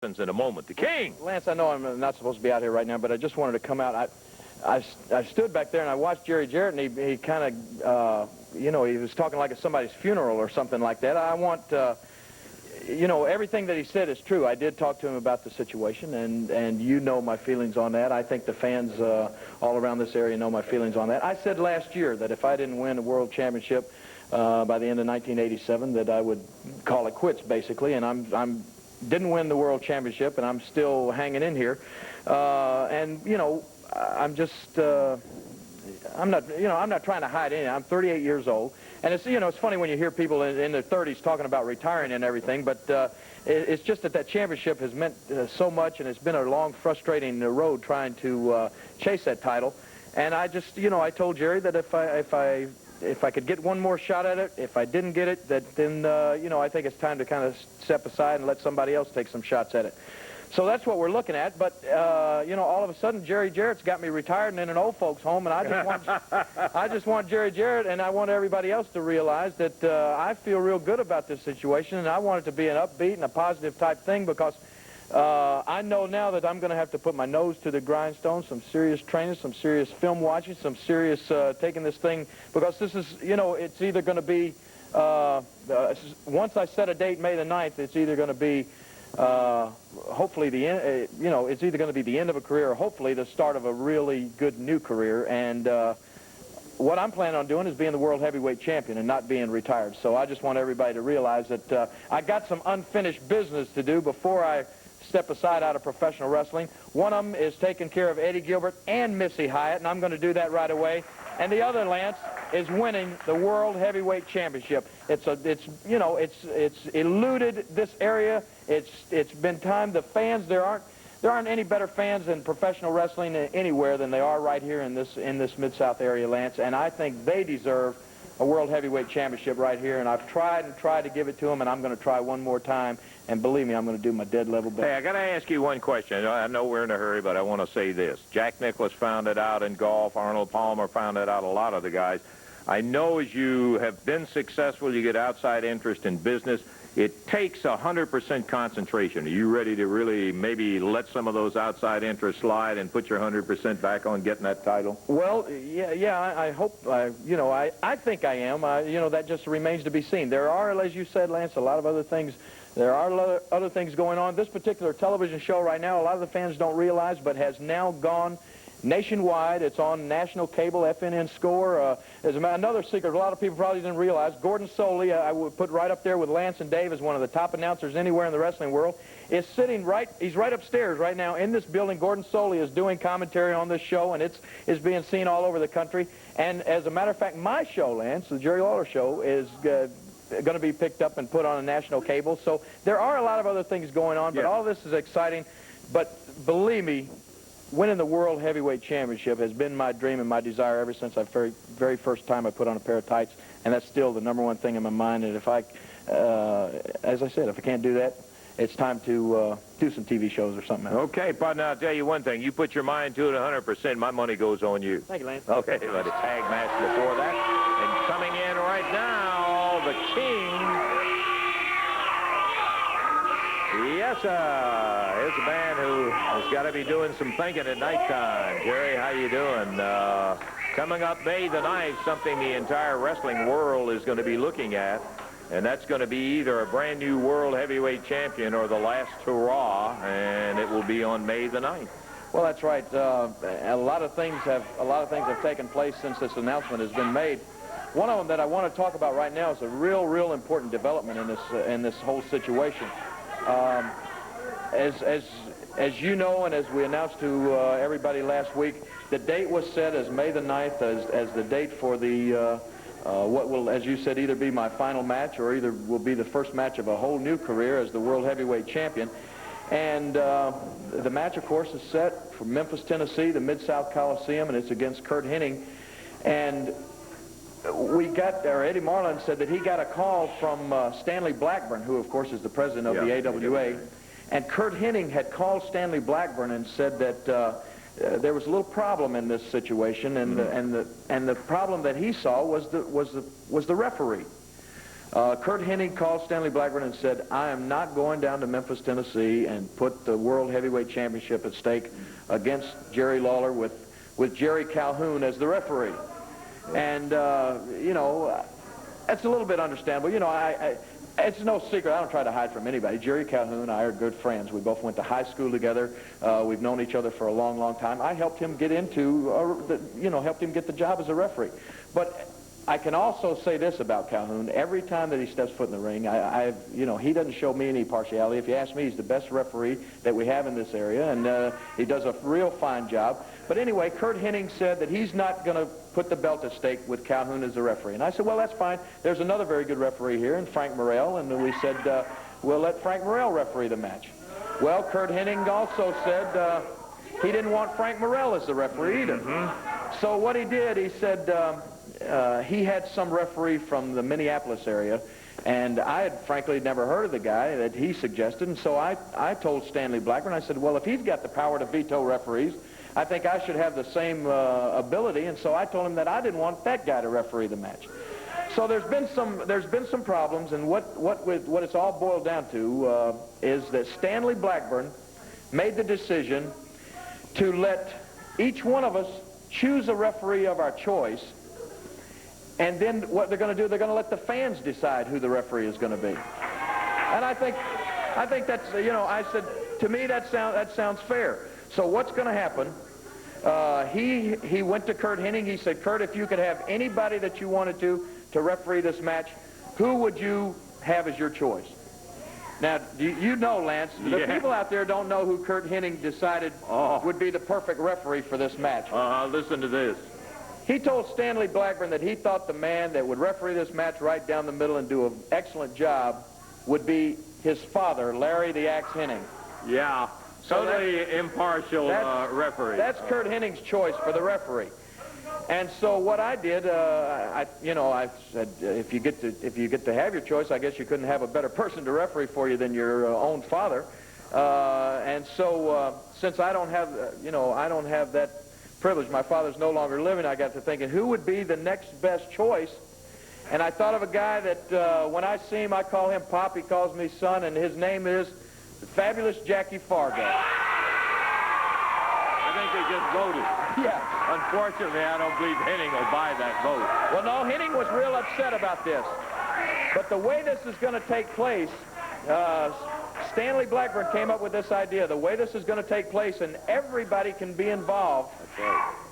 in a moment. The King. Lance, I know I'm not supposed to be out here right now, but I just wanted to come out. I stood back there and I watched Jerry Jarrett, and he kind of, you know, he was talking like at somebody's funeral or something like that. I want, you know, everything that he said is true. I did talk to him about the situation, and you know my feelings on that. I think the fans all around this area know my feelings on that. I said last year that if I didn't win a world championship by the end of 1987, that I would call it quits, basically, and I'm didn't win the world championship, and I'm still hanging in here. And you know, I'm just, I'm not trying to hide anything. I'm 38 years old, and it's, you know, it's funny when you hear people in their 30s talking about retiring and everything, but it's just that championship has meant so much, and it's been a long, frustrating road trying to chase that title. And I just, you know, I told Jerry that if I could get one more shot at it, if I didn't get it, then, you know, I think it's time to kind of step aside and let somebody else take some shots at it. So that's what we're looking at. But, you know, all of a sudden, Jerry Jarrett's got me retired and in an old folks' home, and I just want Jerry Jarrett, and I want everybody else to realize that I feel real good about this situation, and I want it to be an upbeat and a positive type thing, because I know now that I'm going to have to put my nose to the grindstone, some serious training, some serious film watching, some serious taking this thing, because this is, you know, it's either going to be, once I set a date, May the 9th, it's either going to be, hopefully the end, you know, it's either going to be the end of a career or hopefully the start of a really good new career. And what I'm planning on doing is being the world heavyweight champion and not being retired. So I just want everybody to realize that I got some unfinished business to do before I step aside out of professional wrestling. One of them is taking care of Eddie Gilbert and Missy Hyatt, and I'm going to do that right away. And the other, Lance, is winning the World Heavyweight Championship. It's you know, it's eluded this area. It's been time. The fans, there aren't any better fans in professional wrestling anywhere than they are right here in this Mid-South area, Lance. And I think they deserve a World Heavyweight Championship right here, and I've tried to give it to them, and I'm going to try one more time, and believe me, I'm going to do my dead level best. Hey, I got to ask you one question. I know we're in a hurry, but I want to say this. Jack Nicklaus found it out in golf. Arnold Palmer found it out, a lot of the guys. I know as you have been successful, you get outside interest in business. It takes 100% concentration. Are you ready to really maybe let some of those outside interests slide and put your 100% back on getting that title? Well, yeah, I hope, you know, I think I am. You know, that just remains to be seen. There are, as you said, Lance, a lot of other things. There are other things going on. This particular television show right now, a lot of the fans don't realize, but has now gone nationwide. It's on national cable, FNN Score. There's another secret a lot of people probably didn't realize. Gordon Soley, I would put right up there with Lance and Dave as one of the top announcers anywhere in the wrestling world, is sitting he's right upstairs right now in this building. Gordon Soley is doing commentary on this show, and it's being seen all over the country. And as a matter of fact, my show, Lance, the Jerry Lawler Show, is going to be picked up and put on a national cable. So there are a lot of other things going on, but all this is exciting. But believe me, winning the World Heavyweight Championship has been my dream and my desire ever since the very first time I put on a pair of tights, and that's still the #1 thing in my mind. And if I, as I said, if I can't do that, it's time to do some TV shows or something else. Okay, partner, I'll tell you one thing. You put your mind to it 100%, my money goes on you. Thank you, Lance. Okay, but a tag match before that. And coming in right now, the King. Yes, sir. Here's a man who has got to be doing some thinking at nighttime. Jerry, how you doing? Coming up May the 9th, something the entire wrestling world is going to be looking at, and that's going to be either a brand new World Heavyweight Champion or the last hurrah, and it will be on May the 9th. Well, that's right. A lot of things have taken place since this announcement has been made. One of them that I want to talk about right now is a real important development in this whole situation. As you know, and as we announced to everybody last week, the date was set as May the 9th as the date for the what will, as you said, either be my final match or either will be the first match of a whole new career as the World Heavyweight Champion. And the match, of course, is set for Memphis, Tennessee, the Mid-South Coliseum, and it's against Curt Hennig. And Eddie Marlin said that he got a call from Stanley Blackburn, who, of course, is the president of the AWA. And Curt Hennig had called Stanley Blackburn and said that there was a little problem in this situation, and the problem that he saw was the referee. Curt Hennig called Stanley Blackburn and said, I am not going down to Memphis, Tennessee and put the World Heavyweight Championship at stake against Jerry Lawler with Jerry Calhoun as the referee. And, you know, that's a little bit understandable. You know, it's no secret. I don't try to hide from anybody. Jerry Calhoun and I are good friends. We both went to high school together. We've known each other for a long, long time. I helped him get into, helped him get the job as a referee. But I can also say this about Calhoun. Every time that he steps foot in the ring, he doesn't show me any partiality. If you ask me, he's the best referee that we have in this area, and he does a real fine job. But anyway, Curt Hennig said that he's not going to put the belt at stake with Calhoun as the referee. And I said, well, that's fine. There's another very good referee here, and Frank Morrell, and we said, we'll let Frank Morrell referee the match. Well, Curt Hennig also said he didn't want Frank Morrell as the referee either. So what he did, he said he had some referee from the Minneapolis area, and I had frankly never heard of the guy that he suggested, and so I told Stanley Blackburn, I said, well, if he's got the power to veto referees, I think I should have the same ability, and so I told him that I didn't want that guy to referee the match. So there's been some problems, and what it's all boiled down to is that Stanley Blackburn made the decision to let each one of us choose a referee of our choice, and then what they're going to do, they're going to let the fans decide who the referee is going to be. And I think that's, I said, to me that sounds fair. So what's going to happen? He went to Curt Hennig. He said, Curt, if you could have anybody that you wanted to referee this match, who would you have as your choice? Now, you know, Lance, the people out there don't know who Curt Hennig decided would be the perfect referee for this match. Listen to this. He told Stanley Blackburn that he thought the man that would referee this match right down the middle and do an excellent job would be his father, Larry the Axe Hennig. Yeah, totally impartial referee. That's Curt Hennig's choice for the referee. And so what I did, I said, if you get to have your choice, I guess you couldn't have a better person to referee for you than your own father. And so since I don't have, I don't have that privilege, my father's no longer living, I got to thinking, who would be the next best choice? And I thought of a guy that when I see him, I call him Pop, he calls me son, and his name is the fabulous Jackie Fargo. I think they just voted. Yeah. Unfortunately, I don't believe Hennig will buy that vote. Well, no, Hennig was real upset about this. But the way this is going to take place, Stanley Blackburn came up with this idea. The way this is going to take place, and everybody can be involved. That's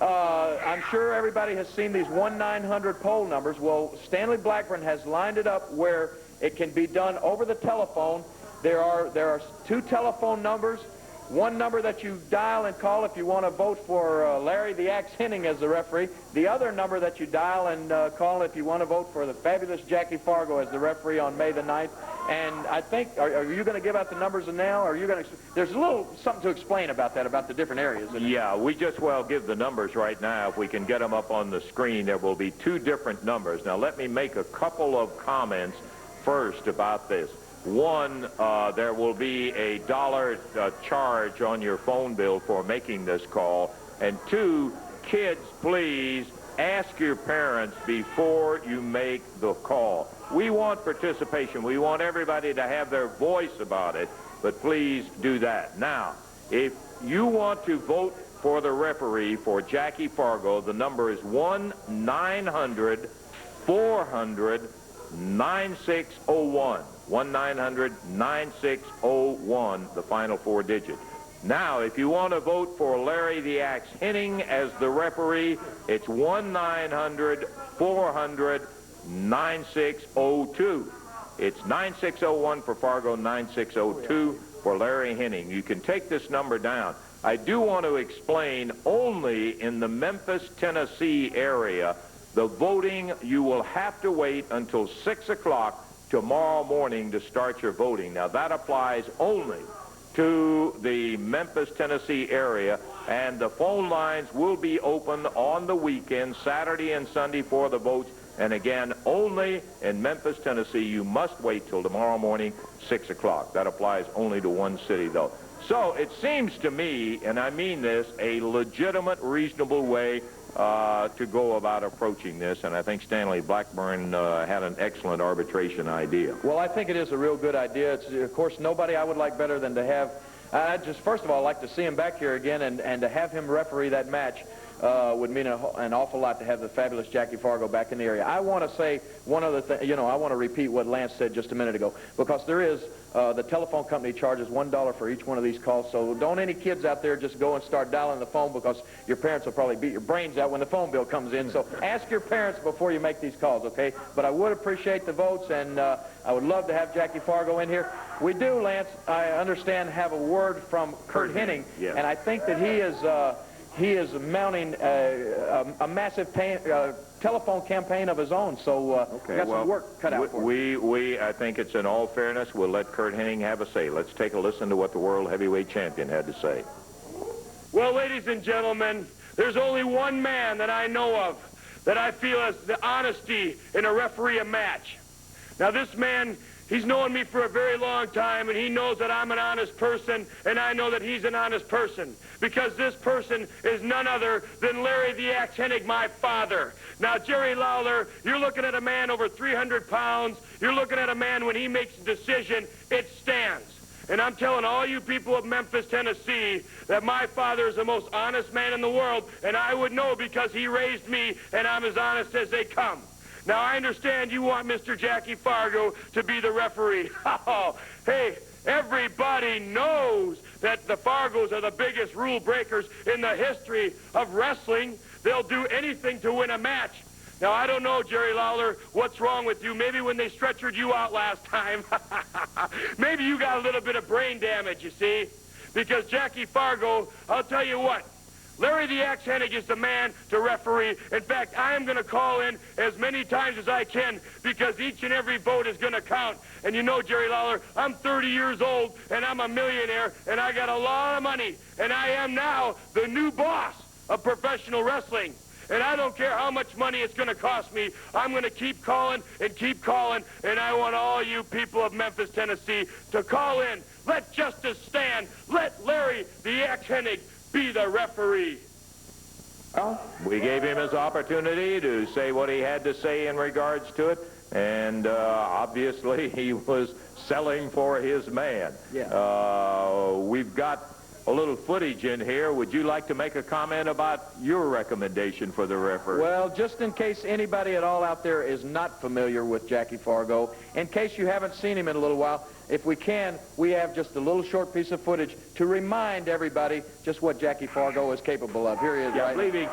right. I'm sure everybody has seen these 1-900 poll numbers. Well, Stanley Blackburn has lined it up where it can be done over the telephone. There are 2 telephone numbers. One number that you dial and call if you want to vote for Larry the Axe Hennig as the referee. The other number that you dial and call if you want to vote for the fabulous Jackie Fargo as the referee on May the 9th. And I think, are you going to give out the numbers now? Or are you going to? There's a little something to explain about that, about the different areas. Yeah, we just well give the numbers right now. If we can get them up on the screen, there will be 2 different numbers. Now, let me make a couple of comments first about this. One, there will be a $1 charge on your phone bill for making this call. And 2, kids, please ask your parents before you make the call. We want participation. We want everybody to have their voice about it, but please do that. Now, if you want to vote for the referee for Jackie Fargo, the number is 1-900-400-9601. 1-900-9601, the final 4 digits. Now, if you want to vote for Larry the Axe Hennig as the referee, it's 1-900-400-9602. It's 9601 for Fargo, 9602 for Larry Hennig. You can take this number down. I do want to explain, only in the Memphis, Tennessee area, the voting, you will have to wait until 6 o'clock tomorrow morning to start your voting. Now, that applies only to the Memphis, Tennessee area, and the phone lines will be open on the weekend, Saturday and Sunday, for the votes. And again, only in Memphis, Tennessee. You must wait till tomorrow morning, 6 o'clock. That applies only to one city, though. So it seems to me, and I mean this, a legitimate, reasonable way to go about approaching this, and I think Stanley Blackburn had an excellent arbitration idea. Well, I think it is a real good idea. It's, of course, nobody I would like better than to have, just first of all, I'd like to see him back here again, and to have him referee that match would mean an awful lot to have the fabulous Jackie Fargo back in the area. I want to say one other thing, you know, I want to repeat what Lance said just a minute ago, because there is, the telephone company charges $1 for each one of these calls, so don't any kids out there just go and start dialing the phone, because your parents will probably beat your brains out when the phone bill comes in. So ask your parents before you make these calls, okay? But I would appreciate the votes, and I would love to have Jackie Fargo in here. We do, Lance, I understand, have a word from Curt Hennig, yes. And I think that he is mounting a massive telephone campaign of his own, so okay, we got well, some work cut out for us. I think it's in all fairness, we'll let Curt Hennig have a say. Let's take a listen to what the world heavyweight champion had to say. Well, ladies and gentlemen, there's only one man that I know of that I feel has the honesty in a referee a match. Now, this man, he's known me for a very long time, and he knows that I'm an honest person, and I know that he's an honest person, because this person is none other than Larry the Axe Hennig, my father. Now, Jerry Lawler, you're looking at a man over 300 pounds. You're looking at a man, when he makes a decision, it stands. And I'm telling all you people of Memphis, Tennessee, that my father is the most honest man in the world, and I would know because he raised me, and I'm as honest as they come. Now, I understand you want Mr. Jackie Fargo to be the referee. Oh, hey, everybody knows that the Fargos are the biggest rule breakers in the history of wrestling. They'll do anything to win a match. Now, I don't know, Jerry Lawler, what's wrong with you. Maybe when they stretchered you out last time, maybe you got a little bit of brain damage, you see. Because Jackie Fargo, I'll tell you what, Larry the Axe Hennig is the man to referee. In fact, I am going to call in as many times as I can, because each and every vote is going to count. And you know, Jerry Lawler, I'm 30 years old, and I'm a millionaire, and I got a lot of money. And I am now the new boss of professional wrestling. And I don't care how much money it's going to cost me. I'm going to keep calling and keep calling. And I want all you people of Memphis, Tennessee, to call in. Let justice stand. Let Larry the Axe Hennig be the referee. Well, we gave him his opportunity to say what he had to say in regards to it, and obviously he was selling for his man. Yeah. We've got a little footage in here. Would you like to make a comment about your recommendation for the referee? Well, just in case anybody at all out there is not familiar with Jackie Fargo, in case you haven't seen him in a little while, if we can, we have just a little short piece of footage to remind everybody just what Jackie Fargo is capable of. Here he is, yeah, right? I believe he...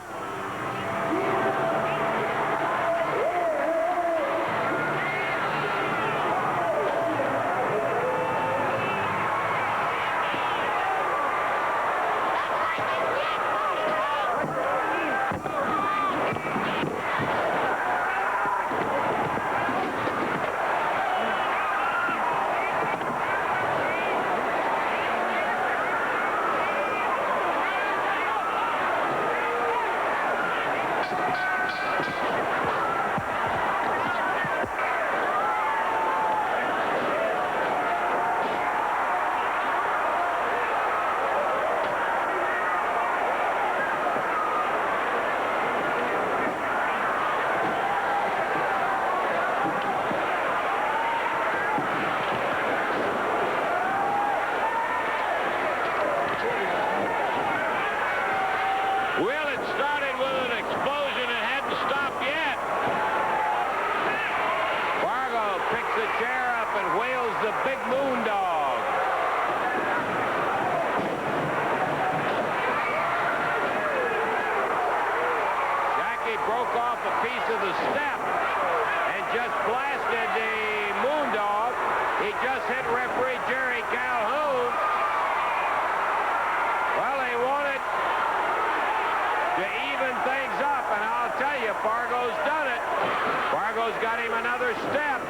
Well, it started with an explosion and hadn't stopped yet. Fargo picks the chair up and whales the big moon dog. Jackie broke off a piece of the step and just blasted the moon dog. He just hit referee Jerry Calhoun. Well, they wanted to even things up, and I'll tell you, Fargo's done it. Fargo's got him another step.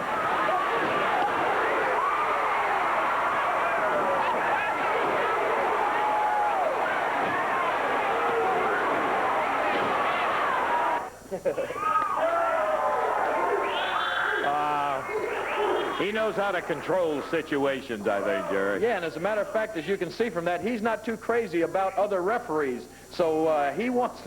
He knows how to control situations, I think, Jerry. Yeah, and as a matter of fact, as you can see from that, he's not too crazy about other referees. So he wants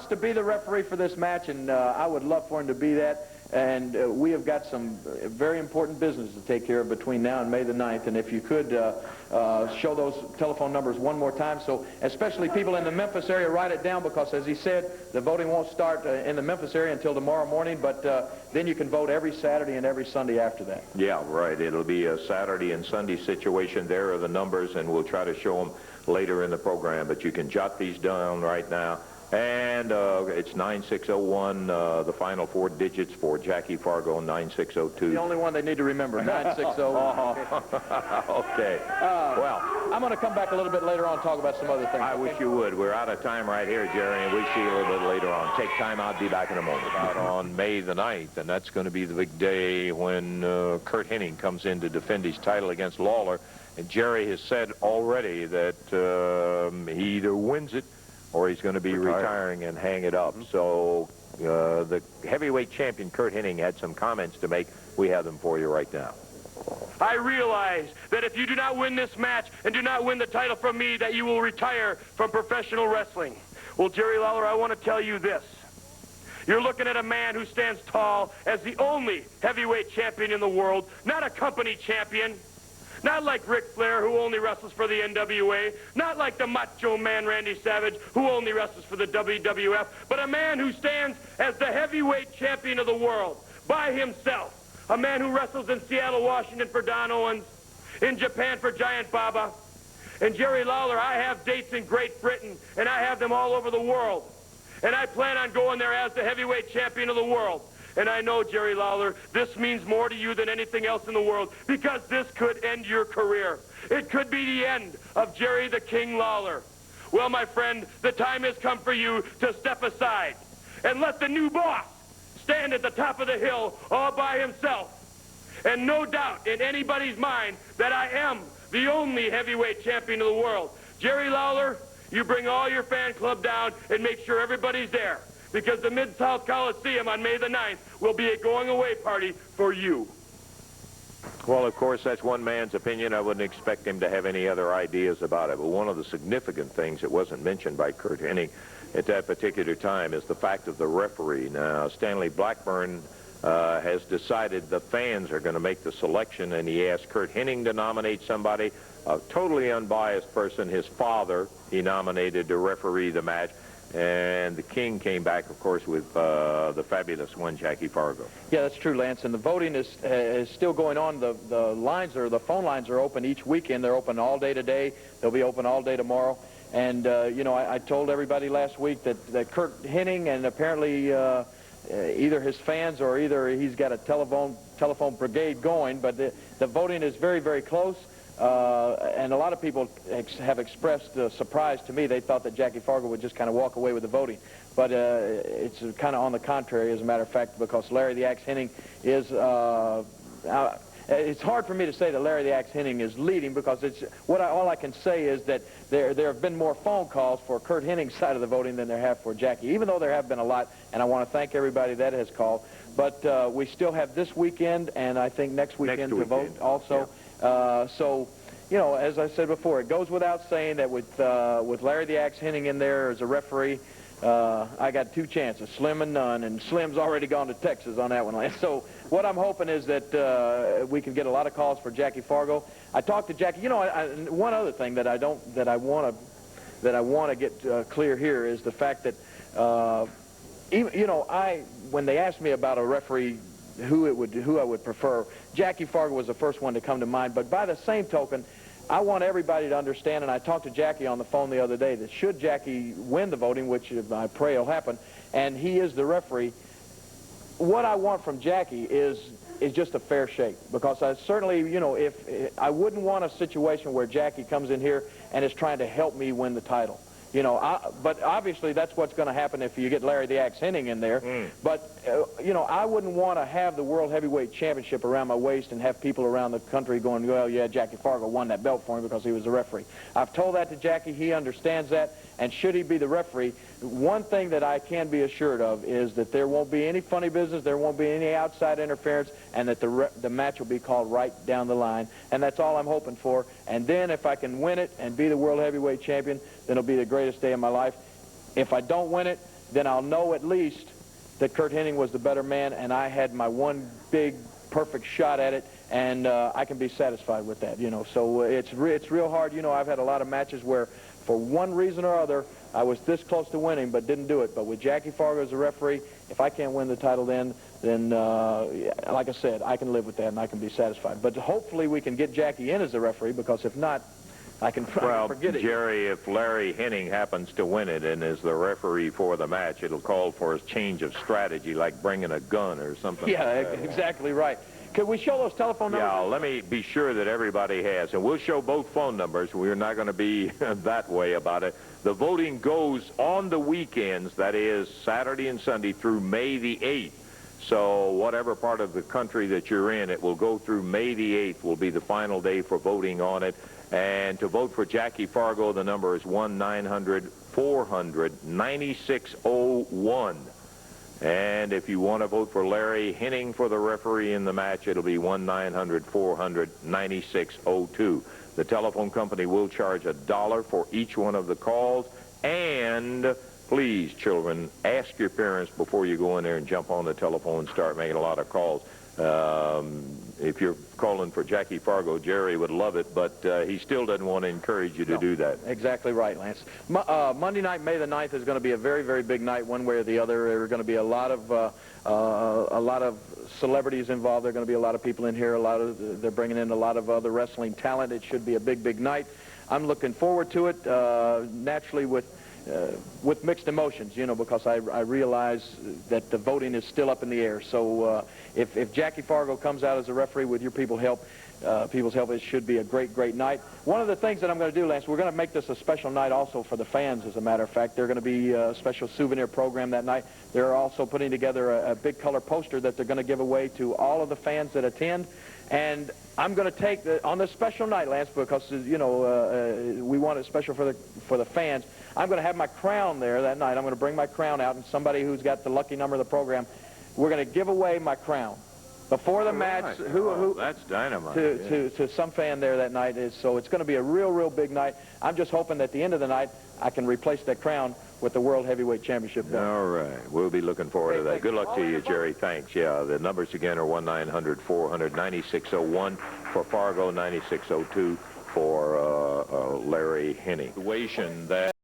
to be the referee for this match, and I would love for him to be that. And we have got some very important business to take care of between now and May the 9th. And if you could show those telephone numbers one more time, so especially people in the Memphis area, write it down, because as he said, the voting won't start in the Memphis area until tomorrow morning, but then you can vote every Saturday and every Sunday after that. Yeah, right. It'll be a Saturday and Sunday situation. There are the numbers, and we'll try to show them later in the program, but you can jot these down right now. And it's 9601, the final 4 digits for Jackie Fargo, 9602. The only one they need to remember, 960. Okay. Well, I'm going to come back a little bit later on and talk about some other things. I wish you would. We're out of time right here, Jerry, and we'll see you a little bit later on. Take time. I'll be back in a moment. Out on May the 9th, and that's going to be the big day when Curt Hennig comes in to defend his title against Lawler. And Jerry has said already that he either wins it or he's going to be retiring and hang it up. So the heavyweight champion, Curt Hennig, had some comments to make. We have them for you right now. I realize that if you do not win this match and do not win the title from me, that you will retire from professional wrestling. Well, Jerry Lawler, I want to tell you this. You're looking at a man who stands tall as the only heavyweight champion in the world, not a company champion. Not like Ric Flair, who only wrestles for the NWA. Not like the Macho Man Randy Savage, who only wrestles for the WWF. But a man who stands as the heavyweight champion of the world by himself. A man who wrestles in Seattle, Washington for Don Owens, in Japan for Giant Baba. And Jerry Lawler, I have dates in Great Britain, and I have them all over the world. And I plan on going there as the heavyweight champion of the world. And I know, Jerry Lawler, this means more to you than anything else in the world, because this could end your career. It could be the end of Jerry the King Lawler. Well, my friend, the time has come for you to step aside and let the new boss stand at the top of the hill all by himself. And no doubt in anybody's mind that I am the only heavyweight champion of the world. Jerry Lawler, you bring all your fan club down and make sure everybody's there, because the Mid-South Coliseum on May the 9th will be a going-away party for you. Well, of course, that's one man's opinion. I wouldn't expect him to have any other ideas about it. But one of the significant things that wasn't mentioned by Curt Hennig at that particular time is the fact of the referee. Now, Stanley Blackburn has decided the fans are going to make the selection, and he asked Curt Hennig to nominate somebody, a totally unbiased person. His father, he nominated to referee the match. And the King came back, of course, with the fabulous one, Jackie Fargo. Yeah, that's true, Lance. And the voting is still going on. The phone lines are open each weekend. They're open all day today. They'll be open all day tomorrow. And you know, I told everybody last week that Curt Hennig, and apparently either his fans or either he's got a telephone brigade going, but the voting is very, very close. And a lot of people have expressed surprise to me. They thought that Jackie Fargo would just kind of walk away with the voting. But it's kind of on the contrary, as a matter of fact, because Larry the Axe Hennig is... it's hard for me to say that Larry the Axe Hennig is leading, because all I can say is that there have been more phone calls for Curt Hennig's side of the voting than there have for Jackie, even though there have been a lot, and I want to thank everybody that has called. But we still have this weekend, and I think next weekend to vote also. Yeah. So, you know, as I said before, it goes without saying that with Larry the Axe Hennig in there as a referee, I got 2 chances, Slim and none, and Slim's already gone to Texas on that one. So what I'm hoping is that we can get a lot of calls for Jackie Fargo. I talked to Jackie. You know, one other thing that I want to get clear here is the fact that even, you know, when they asked me about a referee who I would prefer, Jackie Fargo was the first one to come to mind. But by the same token, I want everybody to understand, and I talked to Jackie on the phone the other day, that should Jackie win the voting, which I pray will happen, and he is the referee, what I want from Jackie is just a fair shake. Because I certainly, you know, if I wouldn't want a situation where Jackie comes in here and is trying to help me win the title. You know, but obviously that's what's going to happen if you get Larry the Axe Hennig in there. But, you know, I wouldn't want to have the World Heavyweight Championship around my waist and have people around the country going, well, yeah, Jackie Fargo won that belt for me because he was the referee. I've told that to Jackie. He understands that. And should he be the referee, one thing that I can be assured of is that there won't be any funny business, there won't be any outside interference, and that the match will be called right down the line. And that's all I'm hoping for. And then if I can win it and be the world heavyweight champion, then it'll be the greatest day of my life. If I don't win it, then I'll know at least that Curt Hennig was the better man, and I had my one big perfect shot at it, and I can be satisfied with that, you know. So it's real hard. You know, I've had a lot of matches where for one reason or other I was this close to winning but didn't do it. But with Jackie Fargo as a referee, if I can't win the title then like I said, I can live with that and I can be satisfied. But hopefully we can get Jackie in as a referee, because if not, I can forget it. Jerry, if Larry Hennig happens to win it and is the referee for the match, it'll call for a change of strategy, like bringing a gun or something. Yeah, like that. Exactly right. Could we show those telephone numbers? Yeah, let me be sure that everybody has. And we'll show both phone numbers. We're not going to be that way about it. The voting goes on the weekends, that is Saturday and Sunday, through May the 8th. So whatever part of the country that you're in, it will go through May the 8th will be the final day for voting on it. And to vote for Jackie Fargo, the number is 1-900-400-9601. And if you want to vote for Larry Hennig for the referee in the match, it'll be 1-900-400-9602. The telephone company will charge $1 for each one of the calls. And please, children, ask your parents before you go in there and jump on the telephone and start making a lot of calls. If you're calling for Jackie Fargo, Jerry would love it, but he still doesn't want to encourage you to do that. Exactly right, Lance. Monday night, May the 9th, is going to be a very, very big night, one way or the other. There are going to be a lot of celebrities involved. There are going to be a lot of people in here. They're bringing in a lot of other wrestling talent. It should be a big, big night. I'm looking forward to it, naturally with mixed emotions, you know, because I realize that the voting is still up in the air. So if Jackie Fargo comes out as a referee with your people's help, it should be a great, great night. One of the things that I'm going to do, Lance, we're going to make this a special night also for the fans, as a matter of fact. They're going to be a special souvenir program that night. They're also putting together a big color poster that they're going to give away to all of the fans that attend. And I'm going to take, on this special night, Lance, because, you know, we want it special for the fans, I'm going to have my crown there that night. I'm going to bring my crown out, and somebody who's got the lucky number of the program, we're going to give away my crown before the match. That's dynamite. To some fan there that night. So it's going to be a real, real big night. I'm just hoping that at the end of the night, I can replace that crown with the World Heavyweight Championship belt. All right. We'll be looking forward to that. Good luck to you, Jerry. Thanks. Yeah, the numbers again are 1-900-400-9601 for Fargo, 9602 for Larry Hennig. That